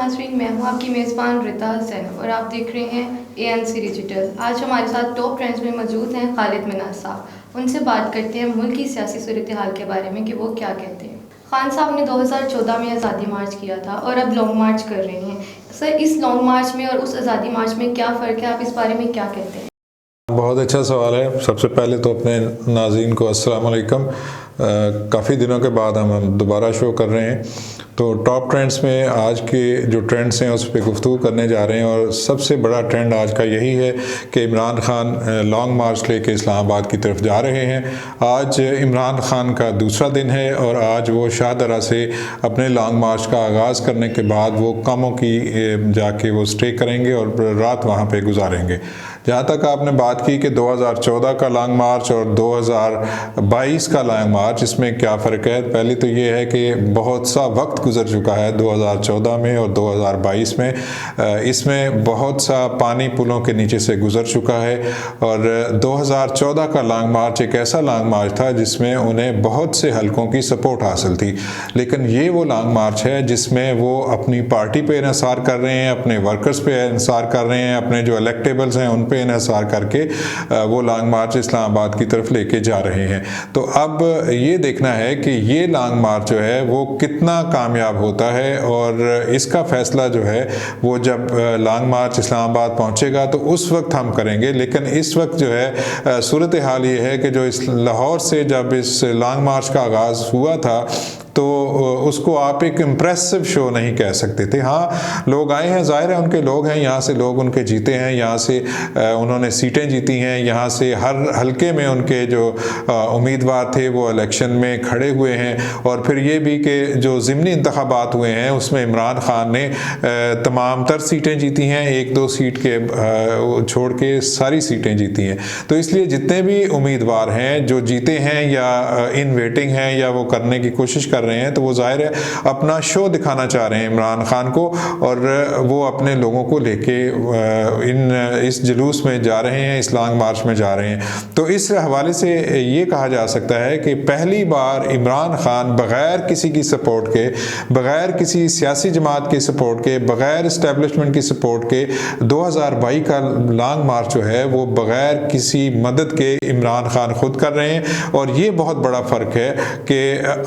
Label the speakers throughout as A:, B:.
A: नाज़रीन, मैं हूँ आपकी मेज़बान रिता हसन और आप देख रहे हैं ANC डिजिटल। आज हमारे साथ टॉप ट्रेंड्स में मौजूद हैं खालिद मिनाज साहब। उनसे बात करते हैं मुल्क की सियासी सूरत हाल के बारे में कि वो क्या कहते हैं। खान साहब ने 2014 में आज़ादी मार्च किया था और अब लॉन्ग मार्च कर रहे हैं। सर, इस लॉन्ग मार्च में और उस आज़ादी मार्च में क्या फ़र्क है, आप इस बारे में क्या कहते हैं?
B: बहुत अच्छा सवाल है। सबसे पहले तो अपने नाज़रीन को अस्सलाम वालेकुम। काफ़ी दिनों के बाद हम दोबारा शो कर रहे हैं, तो टॉप ट्रेंड्स में आज के जो ट्रेंड्स हैं उस पर गुफ्तगू करने जा रहे हैं। और सबसे बड़ा ट्रेंड आज का यही है कि इमरान खान लॉन्ग मार्च लेके इस्लामाबाद की तरफ जा रहे हैं। आज इमरान खान का दूसरा दिन है और आज वो शाहदरा से अपने लॉन्ग मार्च का आगाज़ करने के बाद वो कामों की जाके वो स्टे करेंगे और रात वहाँ पे गुजारेंगे। जहाँ तक आपने बात की कि 2014 का लॉन्ग मार्च और 2022 का लॉन्ग मार्च, इसमें क्या फ़र्क है? पहले तो ये है कि बहुत सा वक्त गुजर चुका है 2014 में और 2022 में। इसमें बहुत सा पानी पुलों के नीचे से गुजर चुका है। और 2014 का लॉन्ग मार्च एक ऐसा लॉन्ग मार्च था जिसमें उन्हें बहुत से हलकों की सपोर्ट हासिल थी, लेकिन ये वो लॉन्ग मार्च है जिसमें वो अपनी पार्टी पे इन्हिसार कर रहे हैं, अपने वर्कर्स पे इन्हिसार कर रहे हैं, अपने जो इलेक्टेबल्स हैं उन पे इन्हिसार करके वो लॉन्ग मार्च इस्लामाबाद की तरफ लेके जा रहे हैं। तो अब ये देखना है कि ये लॉन्ग मार्च जो है वो कितना कामयाब होता है, और इसका फैसला जो है वो जब लॉन्ग मार्च इस्लामाबाद पहुंचेगा तो उस वक्त हम करेंगे। लेकिन इस वक्त जो है सूरत हाल ये है कि जो इस लाहौर से जब इस लॉन्ग मार्च का आगाज़ हुआ था तो उसको आप एक इम्प्रेसिव शो नहीं कह सकते थे। हाँ, लोग आए हैं, ज़ाहिर है उनके लोग हैं, यहाँ से लोग उनके जीते हैं, यहाँ से उन्होंने सीटें जीती हैं, यहाँ से हर हलके में उनके जो उम्मीदवार थे वो इलेक्शन में खड़े हुए हैं। और फिर ये भी कि जो ज़िमनी इंतखाबात हुए हैं उसमें इमरान खान ने तमाम तर सीटें जीती हैं, एक दो सीट के छोड़ के सारी सीटें जीती हैं। तो इसलिए जितने भी उम्मीदवार हैं जो जीते हैं या इन वेटिंग हैं या वो करने की कोशिश कर रहे हैं, तो वो जाहिर है अपना शो दिखाना चाह रहे हैं इमरान खान को, और वो अपने लोगों को लेके इस जुलूस में जा रहे हैं, इस लॉन्ग मार्च में जा रहे हैं। तो इस हवाले से ये कहा जा सकता है कि पहली बार इमरान खान बग़ैर किसी की सपोर्ट के, बग़ैर किसी सियासी जमात की सपोर्ट के, बग़ैर इस्टेब्लिशमेंट की सपोर्ट के 2022 का लॉन्ग मार्च जो है वो बग़ैर किसी मदद के इमरान खान खुद कर रहे हैं। और ये बहुत बड़ा फ़र्क है कि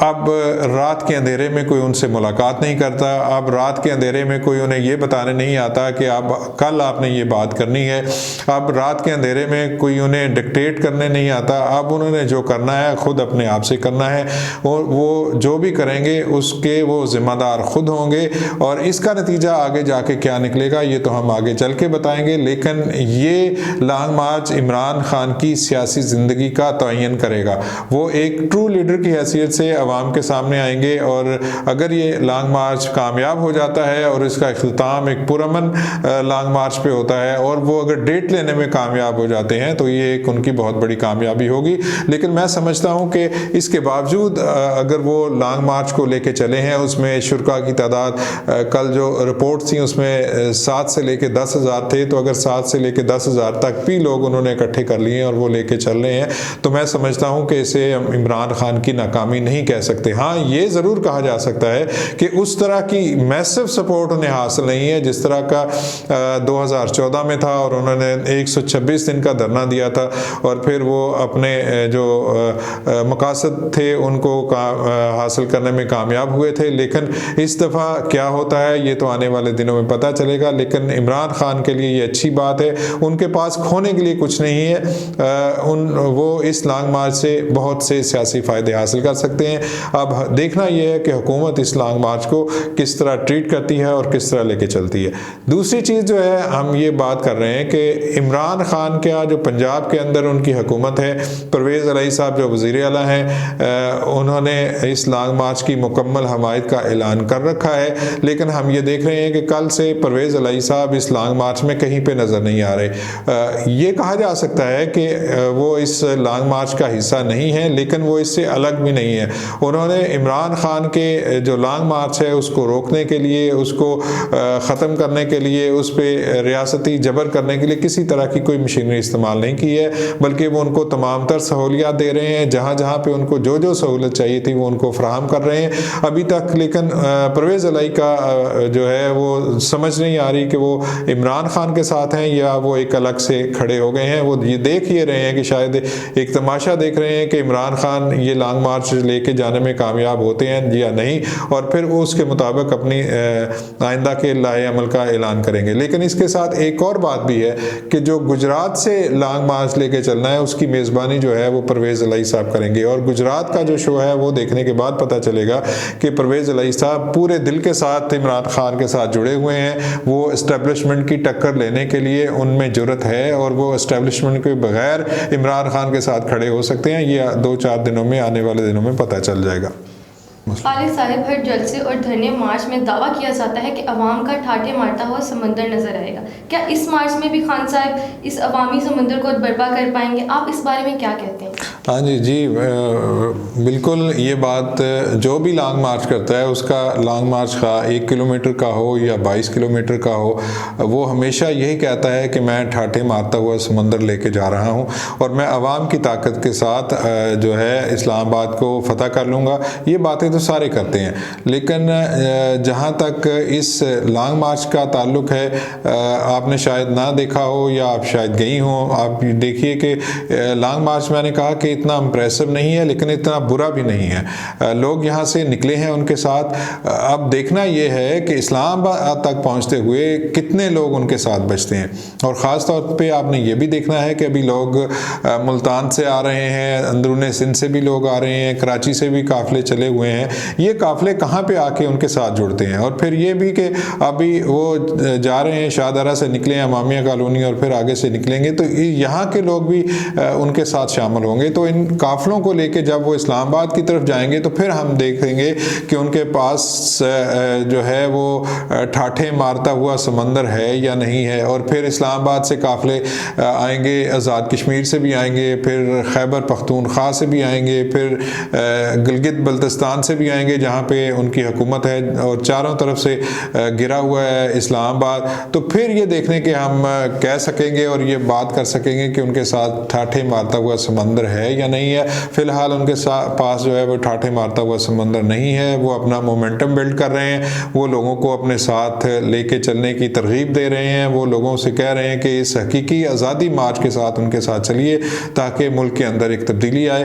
B: अब रात के अंधेरे में कोई उनसे मुलाकात नहीं करता, अब रात के अंधेरे में कोई उन्हें ये बताने नहीं आता कि अब कल आपने ये बात करनी है, अब रात के अंधेरे में कोई उन्हें डिक्टेट करने नहीं आता। अब उन्होंने जो करना है खुद अपने आप से करना है, और वो जो भी करेंगे उसके वो ज़िम्मेदार खुद होंगे। और इसका नतीजा आगे जाके क्या निकलेगा ये तो हम आगे चल के बताएंगे, लेकिन ये लॉन्ग मार्च इमरान खान की सियासी ज़िंदगी का तयन करेगा। वो एक ट्रू लीडर की हैसियत से अवाम के सामने आएंगे, और अगर ये लॉन्ग मार्च कामयाब हो जाता है और इसका इख्तिताम एक पुरअमन लॉन्ग मार्च पे होता है और वो अगर डेट लेने में कामयाब हो जाते हैं तो ये एक उनकी बहुत बड़ी कामयाबी होगी। लेकिन मैं समझता हूँ कि इसके बावजूद अगर वो लॉन्ग मार्च को लेके चले हैं, उसमें शुरका की तादाद कल जो रिपोर्ट थी उसमें 7 से लेके 10,000 थे, तो अगर 7 से लेके 10,000 तक भी लोग उन्होंने इकट्ठे कर लिए और वो लेके चल रहे हैं, तो मैं समझता हूँ कि इसे इमरान खान की नाकामी नहीं कह सकते। हाँ, ये ज़रूर कहा जा सकता है कि उस तरह की मैसिव सपोर्ट उन्हें हासिल नहीं है जिस तरह का 2014 में था, और उन्होंने 126 दिन का धरना दिया था और फिर वो अपने जो मकासद थे उनको हासिल करने में कामयाब हुए थे। लेकिन इस दफ़ा क्या होता है ये तो आने वाले दिनों में पता चलेगा। लेकिन इमरान खान के लिए ये अच्छी बात है, उनके पास खोने के लिए कुछ नहीं है। वो इस लॉन्ग मार्च से बहुत से सियासी फ़ायदे हासिल कर सकते हैं। अब देखना यह है कि हुकूमत इस लॉन्ग मार्च को किस तरह ट्रीट करती है और किस तरह लेके चलती है। दूसरी चीज़ जो है, हम ये बात कर रहे हैं कि इमरान खान का जो पंजाब के अंदर उनकी हुकूमत है, परवेज़ इलाही साहब जो वज़ीर आला हैं, उन्होंने इस लॉन्ग मार्च की मुकम्मल हमायत का ऐलान कर रखा है। लेकिन हम ये देख रहे हैं कि कल से परवेज़ इलाही साहब इस लॉन्ग मार्च में कहीं पे नज़र नहीं आ रहे। ये कहा जा सकता है कि वो इस लॉन्ग मार्च का हिस्सा नहीं है, लेकिन वो इससे अलग भी नहीं है। उन्होंने इमरान खान के जो लॉन्ग मार्च है उसको रोकने के लिए, उसको ख़त्म करने के लिए, उस पर रियासती जबर करने के लिए किसी तरह की कोई मशीनरी इस्तेमाल नहीं की है, बल्कि वो उनको तमाम तर सहूलियात दे रहे हैं। जहाँ जहाँ पे उनको जो जो सहूलत चाहिए थी वो उनको फराहम कर रहे हैं अभी तक। लेकिन परवेज़ इलाही का जो है वो समझ नहीं आ रही कि वो इमरान खान के साथ हैं या वो एक अलग से खड़े हो गए हैं। वो ये देख ही रहे हैं कि शायद एक तमाशा देख रहे हैं कि इमरान खान ये लॉन्ग मार्च लेके जाने में कामयाब होते हैं या नहीं, और फिर वो उसके मुताबिक अपनी आइंदा के लाए अमल का ऐलान करेंगे। लेकिन इसके साथ एक और बात भी है कि जो गुजरात से लॉन्ग मार्च लेके चलना है उसकी मेज़बानी जो है वो परवेज़ इलाही साहब करेंगे, और गुजरात का जो शो है वो देखने के बाद पता चलेगा कि परवेज़ इलाही साहब पूरे दिल के साथ इमरान खान के साथ जुड़े हुए हैं। वो इस्टेब्लिशमेंट की टक्कर लेने के लिए उनमें जुर्रत है और वो इस्टेब्लिशमेंट के बगैर इमरान खान के साथ खड़े हो सकते हैं। ये 2-4 दिनों में, आने वाले दिनों में पता चल जाएगा।
A: खालिद साहब, हर जलसे और धरने मार्च में दावा किया जाता है कि अवाम का ठाठे मारता हुआ समंदर नजर आएगा। क्या इस मार्च में भी खान साहब इस अवामी समंदर को बर्पा कर पाएंगे? आप इस बारे में क्या कहते हैं?
B: हाँ जी, बिल्कुल। ये बात, जो भी लॉन्ग मार्च करता है उसका लॉन्ग मार्च का 1 किलोमीटर का हो या 22 किलोमीटर का हो, वो हमेशा यही कहता है कि मैं ठाठे मारता हुआ समंदर लेके जा रहा हूँ और मैं अवाम की ताकत के साथ जो है इस्लामाबाद को फतह कर लूँगा। ये बातें तो सारे करते हैं, लेकिन जहाँ तक इस लॉन्ग मार्च का ताल्लुक है, आपने शायद ना देखा हो या आप शायद गई हो। आप देखिए कि लॉन्ग मार्च, मैंने कहा कि इतना इम्प्रेसिव नहीं है लेकिन इतना बुरा भी नहीं है। लोग यहाँ से निकले हैं उनके साथ। अब देखना ये है कि इस्लामाबाद तक पहुँचते हुए कितने लोग उनके साथ बचते हैं, और ख़ास तौर पे आपने ये भी देखना है कि अभी लोग मुल्तान से आ रहे हैं, अंदरूनी सिंध से भी लोग आ रहे हैं, कराची से भी काफ़िले चले हुए हैं। ये काफ़िले कहाँ पे आके उनके साथ जुड़ते हैं, और फिर ये भी कि अभी वो जा रहे हैं, शाहदरा से निकले हैं, अमामिया कॉलोनी, और फिर आगे से निकलेंगे तो यहाँ के लोग भी उनके साथ शामिल होंगे। तो इन काफ़िलों को लेके जब वो इस्लामाबाद की तरफ जाएंगे तो फिर हम देखेंगे कि उनके पास जो है वो ठाठे मारता हुआ समंदर है या नहीं है। और फिर इस्लामाबाद से काफ़िले आएंगे, आज़ाद कश्मीर से भी आएंगे, फिर खैबर पख्तूनख्वा से भी आएंगे, फिर गिलगित बल्तिस्तान से भी आएंगे जहाँ पे उनकी हुकूमत है और चारों तरफ से गिरा हुआ है इस्लामाबाद। तो फिर ये देखने के हम कह सकेंगे और ये बात कर सकेंगे कि उनके साथ ठाठे मारता हुआ समंदर है या नहीं है। फ़िलहाल उनके पास जो है वो ठाठे मारता हुआ समंदर नहीं है। वो अपना मोमेंटम बिल्ड कर रहे हैं, वो लोगों को अपने साथ लेके चलने की तरगीब दे रहे हैं। वो लोगों से कह रहे हैं कि इस हकीकी आज़ादी मार्च के साथ उनके साथ चलिए ताकि मुल्क के अंदर एक तब्दीली आए।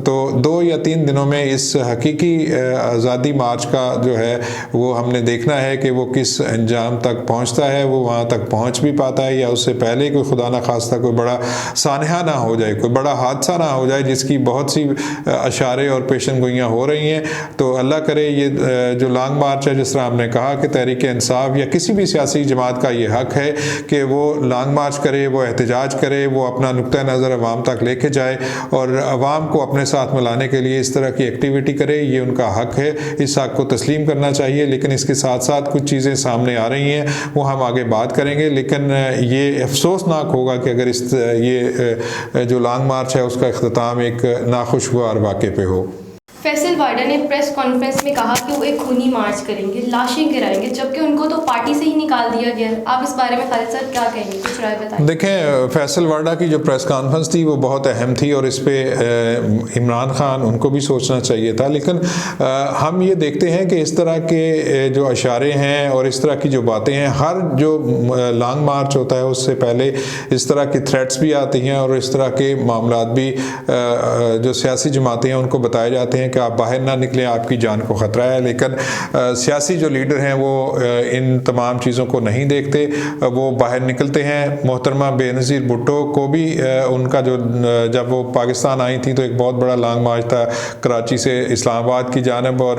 B: तो 2 या 3 दिनों में इस हकीकी आज़ादी मार्च का जो है वो हमने देखना है कि वो किस अंजाम तक पहुँचता है, वो वहाँ तक पहुँच भी पाता है या उससे पहले कोई खुदा न खास्ता कोई बड़ा सानहा ना हो जाए, कोई बड़ा हादसा ना हो जाए जिसकी बहुत सी अशारे और पेशन गोइयाँ हो रही हैं। तो अल्लाह करे ये जो लॉन्ग मार्च है, जिस तरह हमने कहा कि तहरीक इंसाफ या किसी भी सियासी जमात का ये हक है कि वो लॉन्ग मार्च करे, वो एहतजाज करे, वो अपना नुक्ता नज़र अवाम तक लेके जाए और अवाम को अपने साथ मिलाने के लिए इस तरह की एक्टिविटी करे। ये उनका हक है, इस हक को तस्लीम करना चाहिए। लेकिन इसके साथ साथ कुछ चीज़ें सामने आ रही हैं, वो हम आगे बात करेंगे। लेकिन ये अफसोसनाक होगा कि अगर ये जो लॉन्ग मार्च है उसका इख्तिताम एक नाखुशगवार वाक़े पे हो।
A: फैसल वाडा ने प्रेस कॉन्फ्रेंस में कहा कि वो एक खूनी मार्च करेंगे, लाशें गिराएंगे, जबकि उनको तो पार्टी से ही निकाल दिया गया। आप इस बारे में खालिद साहब क्या कहेंगे, कुछ राय बताएं।
B: देखें, फैसल वाडा की जो प्रेस कॉन्फ्रेंस थी वो बहुत अहम थी और इस पर इमरान खान उनको भी सोचना चाहिए था। लेकिन हम ये देखते हैं कि इस तरह के जो इशारे हैं और इस तरह की जो बातें हैं, हर जो लॉन्ग मार्च होता है उससे पहले इस तरह की थ्रेट्स भी आती हैं और इस तरह के मामला भी जो सियासी जमातें हैं उनको बताए जाते हैं कि आप बाहर ना निकलें, आपकी जान को ख़तरा है। लेकिन सियासी जो लीडर हैं वो इन तमाम चीज़ों को नहीं देखते, वो बाहर निकलते हैं। मोहतरमा बेनज़ीर भुट्टो को भी उनका जो जब वो पाकिस्तान आई थी तो एक बहुत बड़ा लॉन्ग मार्च था कराची से इस्लामाबाद की जानिब, और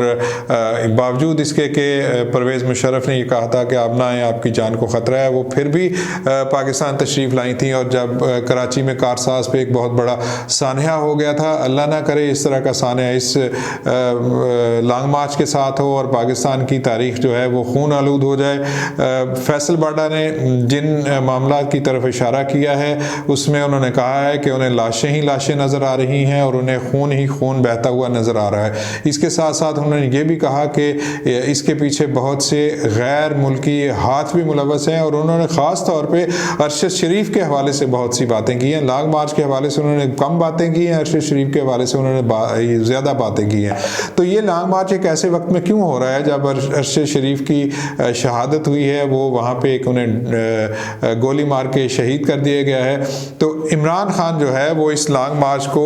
B: बावजूद इसके कि परवेज़ मुशर्रफ ने ये कहा था कि आप ना आएँ, आपकी जान को ख़तरा है, वो फिर भी पाकिस्तान तशरीफ़ लाई थी। और जब कराची में कारसाज पे एक बहुत बड़ा सानहा हो गया था, अल्लाह ना करे इस तरह का सानहा इस लॉन्ग मार्च के साथ हो और पाकिस्तान की तारीख जो है वो खून आलूद हो जाए। फैसल बाडा ने जिन मामला की तरफ इशारा किया है उसमें उन्होंने कहा है कि उन्हें लाशें ही लाशें नज़र आ रही हैं और उन्हें खून ही खून बहता हुआ नज़र आ रहा है। इसके साथ साथ उन्होंने ये भी कहा कि इसके पीछे बहुत से गैर मुल्की हाथ भी मुलव्वस हैं और उन्होंने ख़ास तौर पे अरशद शरीफ के हवाले से बहुत सी बातें की हैं। लॉन्ग मार्च के हवाले से उन्होंने कम बातें की हैं, अरशद शरीफ के हवाले से उन्होंने ज़्यादा बातें की हैं। तो ये लॉन्ग मार्च एक ऐसे वक्त में क्यों हो रहा है जब अरशद शरीफ की शहादत हुई है, वो वहाँ पे एक उन्हें गोली मार के शहीद कर दिया गया है। तो इमरान खान जो है वो इस लॉन्ग मार्च को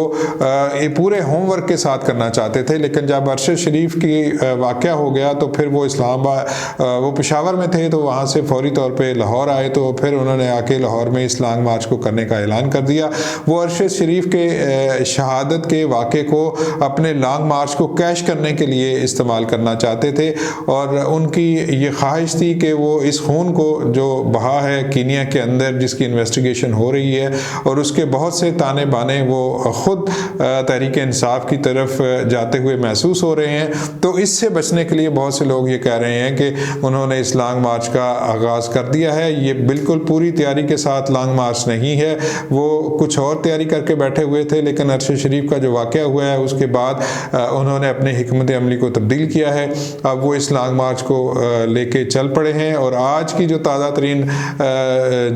B: पूरे होमवर्क के साथ करना चाहते थे, लेकिन जब अरशद शरीफ की वाक़या हो गया तो फिर वो वो पेशावर में थे तो वहाँ से फौरी तौर पे लाहौर आए, तो फिर उन्होंने आके लाहौर में इस लॉन्ग मार्च को करने का ऐलान कर दिया। वो अरशद शरीफ के शहादत के वाक़े को अपने लॉन्ग मार्च को कैश करने के लिए इस्तेमाल करना चाहते थे और उनकी ये ख्वाहिश थी कि वो इस खून को जो बहा है कीनिया के अंदर, जिसकी इन्वेस्टिगेशन हो रही है और उसके बहुत से ताने बाने वो ख़ुद तहरीक इंसाफ की तरफ जाते हुए महसूस हो रहे हैं। तो इससे बचने के लिए बहुत से लोग ये कह रहे हैं कि उन्होंने इस लॉन्ग मार्च का आगाज़ कर दिया है। ये बिल्कुल पूरी तैयारी के साथ लॉन्ग मार्च नहीं है, वो कुछ और तैयारी करके बैठे हुए थे, लेकिन अरशद शरीफ का जो वाक़या हुआ है उसके बाद उन्होंने अपने हिकमत अमली को तब्दील किया है। अब वो इस लॉन्ग मार्च को लेके चल पड़े हैं और आज की जो ताज़ा तरीन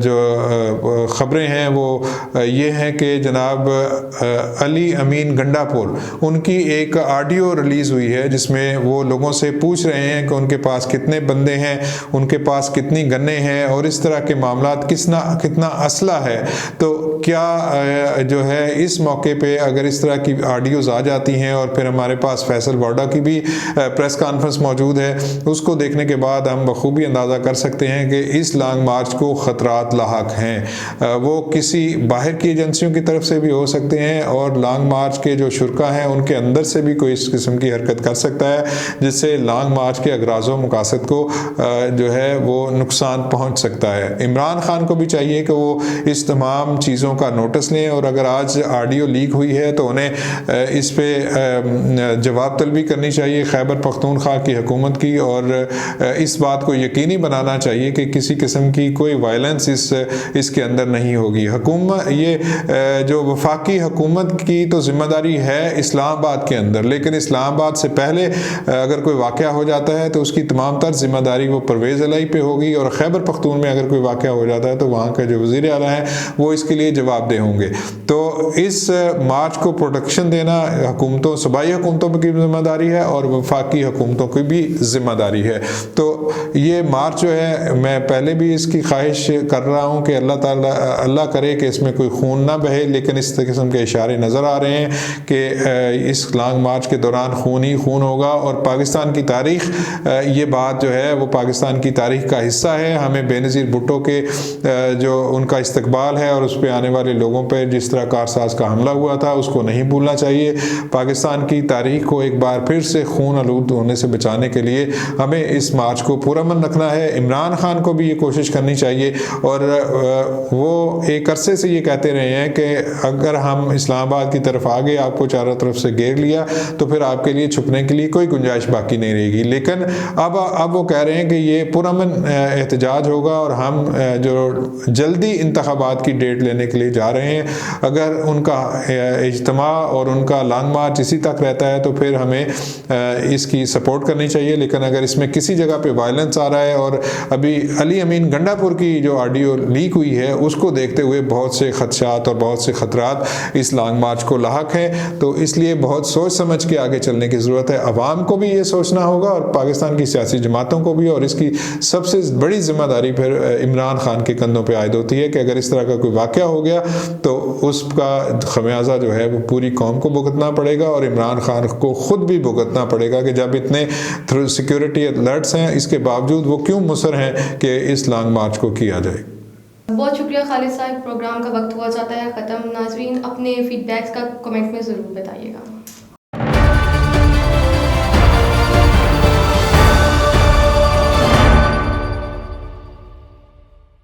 B: जो ख़बरें हैं वो ये हैं कि जनाब अली अमीन गंडापुर, उनकी एक ऑडियो रिलीज़ हुई है जिसमें वो लोगों से पूछ रहे हैं कि उनके पास कितने बंदे हैं, उनके पास कितनी गन्ने हैं और इस तरह के मामलात कितना असला है। तो क्या जो है इस मौके पे अगर इस तरह की ऑडियोज़ आ जाती हैं और फिर हमारे पास फैसल बाडा की भी प्रेस कॉन्फ्रेंस मौजूद है, उसको देखने के बाद हम बखूबी अंदाज़ा कर सकते हैं कि इस लॉन्ग मार्च को ख़तरात लाहक हैं। वो किसी बाहर की एजेंसियों की तरफ से भी हो सकते हैं और लॉन्ग मार्च के जो शुरा हैं उनके अंदर से भी कोई इस किस्म की हरकत कर सकता है जिससे लॉन्ग मार्च के अगराज़ व मकासद को जो है वो नुकसान पहुँच सकता है। इमरान खान को भी चाहिए कि वो इस तमाम चीज़ों का नोटिस लें और अगर आज ऑडियो लीक हुई है तो उन्हें इस पे जवाब तलबी करनी चाहिए खैबर पख्तूनख्वा की हुकूमत की और इस बात को यकीनी बनाना चाहिए कि किसी किस्म की कोई वायलेंस इसके अंदर नहीं होगी। हुकूमत ये जो वफाकी हुकूमत की तो ज़िम्मेदारी है इस्लामाबाद के अंदर, लेकिन इस्लामाबाद से पहले अगर कोई वाक़या हो जाता है तो उसकी तमाम तर ज़िम्मेदारी वो परवेज़ इलाही पे होगी और खैबर पख्तून में अगर कोई वाक़या हो जाता है तो वहाँ का जो वज़ीर आला है वो इसके लिए जवाबदेह होंगे। तो इस मार्च को प्रोटेक्शन देना हुकूमतों, सूबाई हुकूमतों की जिम्मेदारी है और वफाकी हुकूमतों की भी जिम्मेदारी है। तो ये मार्च जो है, मैं पहले भी इसकी ख्वाहिश कर रहा हूँ कि अल्लाह करे कि इसमें कोई खून ना बहे, लेकिन इस किस्म के इशारे नज़र आ रहे हैं कि इस लॉन्ग मार्च के दौरान खून ही खून होगा और पाकिस्तान की तारीख, ये बात जो है वो पाकिस्तान की तारीख का हिस्सा है। हमें बेनज़ीर भुट्टो के जो उनका इस्तकबाल है और उस पर आने वाले लोगों पर जिस तरह कारसाज का हमला हुआ था उसको नहीं भूलना चाहिए। पाकिस्तान की तारीख को एक बार फिर से खून आलूद होने से बचाने के लिए हमें इस मार्च को पुरअमन रखना है। इमरान खान को भी ये कोशिश करनी चाहिए और वो एक अरसे से ये कहते रहे हैं कि अगर हम इस्लामाबाद की तरफ आ गए, आपको चारों तरफ से घेर लिया, तो फिर आपके लिए छुपने के लिए कोई गुंजाइश बाकी नहीं रहेगी। लेकिन अब वो कह रहे हैं कि ये पुरअमन एहतजाज होगा और हम जो जल्दी इंतखाबात की डेट लेने के लिए जा रहे हैं। अगर उनका इज्तिमा और उनका लॉन्ग मार्च इसी तक रहता है तो फिर हमें इसकी सपोर्ट करनी चाहिए। लेकिन अगर इसमें किसी जगह पे वायलेंस आ रहा है और अभी अली अमीन गंडापुर की जो ऑडियो लीक हुई है उसको देखते हुए बहुत से खदशात और बहुत से खतरात इस लॉन्ग मार्च को लाहक हैं, तो इसलिए बहुत सोच समझ के आगे चलने की ज़रूरत है। अवाम को भी ये सोचना होगा और पाकिस्तान की सियासी जमातों को भी, और इसकी सबसे बड़ी जिम्मेदारी फिर इमरान खान के कंधों पर आयद होती है कि अगर इस तरह का कोई वाक़या हो गया तो उसका खमियाजा जो है वो पूरी कौम को भुगतना पड़ेगा और इमरान खान को खुद भी भुगतना पड़ेगा कि जब इतने थ्रू सिक्योरिटी अलर्ट्स हैं इसके बावजूद वो क्यों मुसर हैं कि इस लॉन्ग मार्च को किया जाए।
A: बहुत शुक्रिया खालिद साहब। प्रोग्राम का वक्त हुआ जाता है ख़त्म। नाज़रीन अपने फीडबैक्स का कमेंट में ज़रूर बताइएगा।